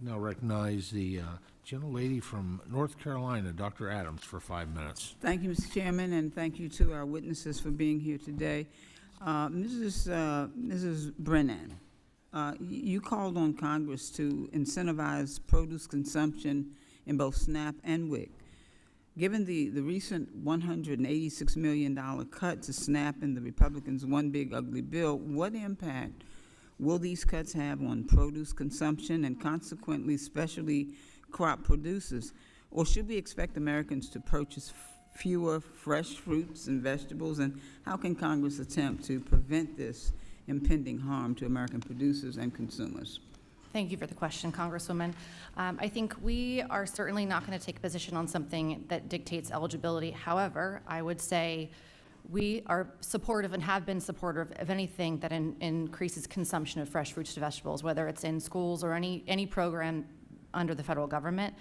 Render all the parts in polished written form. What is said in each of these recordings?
Now recognize the gentlelady from North Carolina, Dr. Adams, for 5 minutes. Thank you, Mr. Chairman, and thank you to our witnesses for being here today. Mrs. Brennan, you called on Congress to incentivize produce consumption in both SNAP and WIC. Given the recent $186 million cut to SNAP in the Republicans' One Big Ugly Bill, what impact will these cuts have on produce consumption and consequently specialty crop producers? Or should we expect Americans to purchase fewer fresh fruits and vegetables? And how can Congress attempt to prevent this impending harm to American producers and consumers? Thank you for the question, Congresswoman. I think we are certainly not going to take a position on something that dictates eligibility. However, I would say we are supportive and have been supportive of anything that increases consumption of fresh fruits and vegetables, whether it's in schools or any program under the federal government.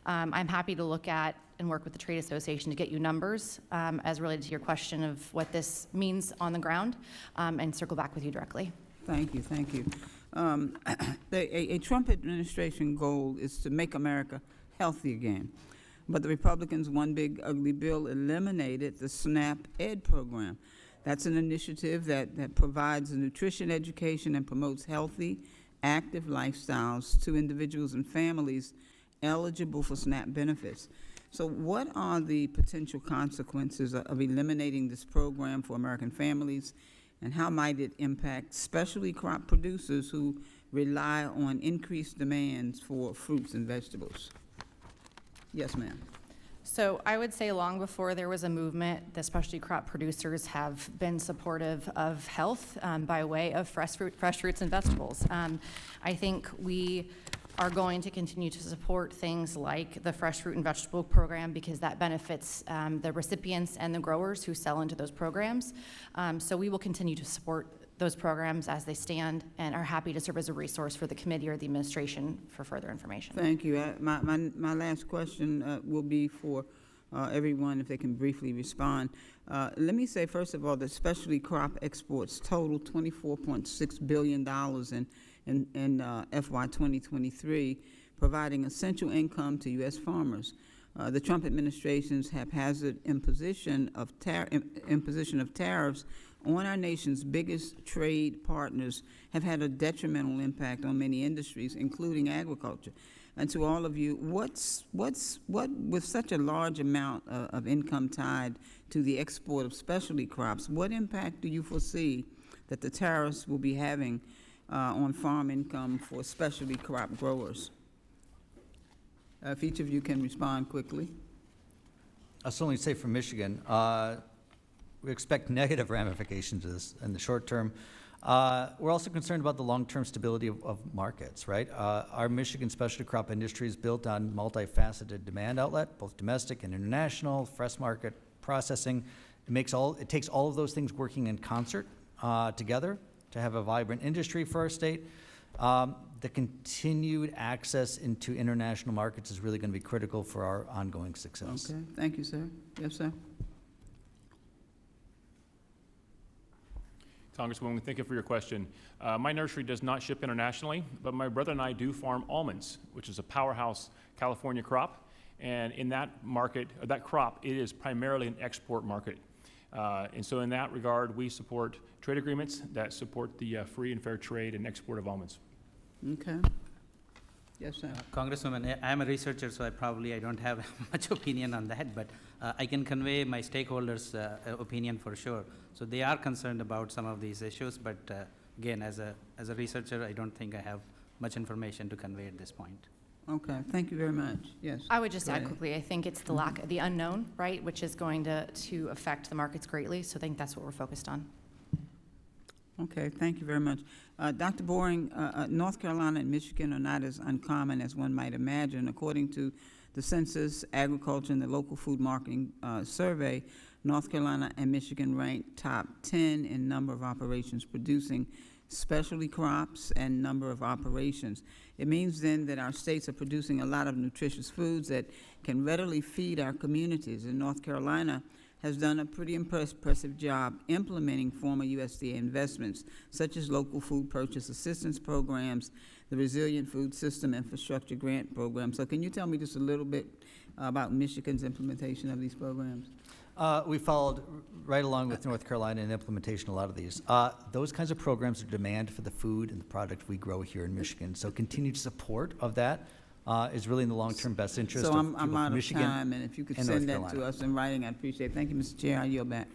I'm happy to look at and work with the Trade Association to get you numbers as related to your question of what this means on the ground, and circle back with you directly. Thank you, thank you. A Trump administration goal is to make America healthy again. But the Republicans' One Big Ugly Bill eliminated the SNAP Ed program. That's an initiative that provides nutrition education and promotes healthy, active lifestyles to individuals and families eligible for SNAP benefits. So what are the potential consequences of eliminating this program for American families, and how might it impact specialty crop producers who rely on increased demands for fruits and vegetables? Yes, ma'am. So I would say long before there was a movement, the specialty crop producers have been supportive of health by way of fresh fruits and vegetables. I think we are going to continue to support things like the Fresh Fruit and Vegetable Program because that benefits the recipients and the growers who sell into those programs. So we will continue to support those programs as they stand and are happy to serve as a resource for the committee or the administration for further information. Thank you. My last question will be for everyone, if they can briefly respond. Let me say, first of all, that specialty crop exports total $24.6 billion in FY 2023, providing essential income to U.S. farmers. The Trump administration's haphazard imposition of tariffs on our nation's biggest trade partners have had a detrimental impact on many industries, including agriculture. And to all of you, what with such a large amount of income tied to the export of specialty crops, what impact do you foresee that the tariffs will be having on farm income for specialty crop growers? If each of you can respond quickly. I'll certainly say for Michigan, we expect negative ramifications of this in the short term. We're also concerned about the long-term stability of markets, right? Our Michigan specialty crop industry is built on multifaceted demand outlet, both domestic and international, fresh market processing. It takes all of those things working in concert together to have a vibrant industry for our state. The continued access into international markets is really going to be critical for our ongoing success. Okay, thank you, sir. Yes, sir. Congresswoman, thank you for your question. My nursery does not ship internationally, but my brother and I do farm almonds, which is a powerhouse California crop. And in that market, or that crop, it is primarily an export market. And so in that regard, we support trade agreements that support the free and fair trade and export of almonds. Okay. Yes, sir. Congresswoman, I'm a researcher, so I don't have much opinion on that, but I can convey my stakeholders' opinion for sure. So they are concerned about some of these issues, but again, as a researcher, I don't think I have much information to convey at this point. Okay, thank you very much. Yes. I would just add quickly, I think it's the unknown, right, which is going to affect the markets greatly. So I think that's what we're focused on. Okay, thank you very much. Dr. Boring, North Carolina and Michigan are not as uncommon as one might imagine. According to the Census, Agriculture, and the Local Food Marketing Survey, North Carolina and Michigan rank top 10 in number of operations producing specialty crops and number of operations. It means then that our states are producing a lot of nutritious foods that can readily feed our communities. And North Carolina has done a pretty impressive job implementing former USDA investments, such as local food purchase assistance programs the Resilient Food System Infrastructure Grant Program. So can you tell me just a little bit about Michigan's implementation of these programs? We followed right along with North Carolina in implementation of a lot of these. Those kinds of programs are demand for the food and the product we grow here in Michigan. So continued support of that is really in the long-term best interest So of I'm people out from of Michigan time, and if you could and North send that to Carolina. us in writing, I'd appreciate it. Thank you, Mr. Chair. I yield back.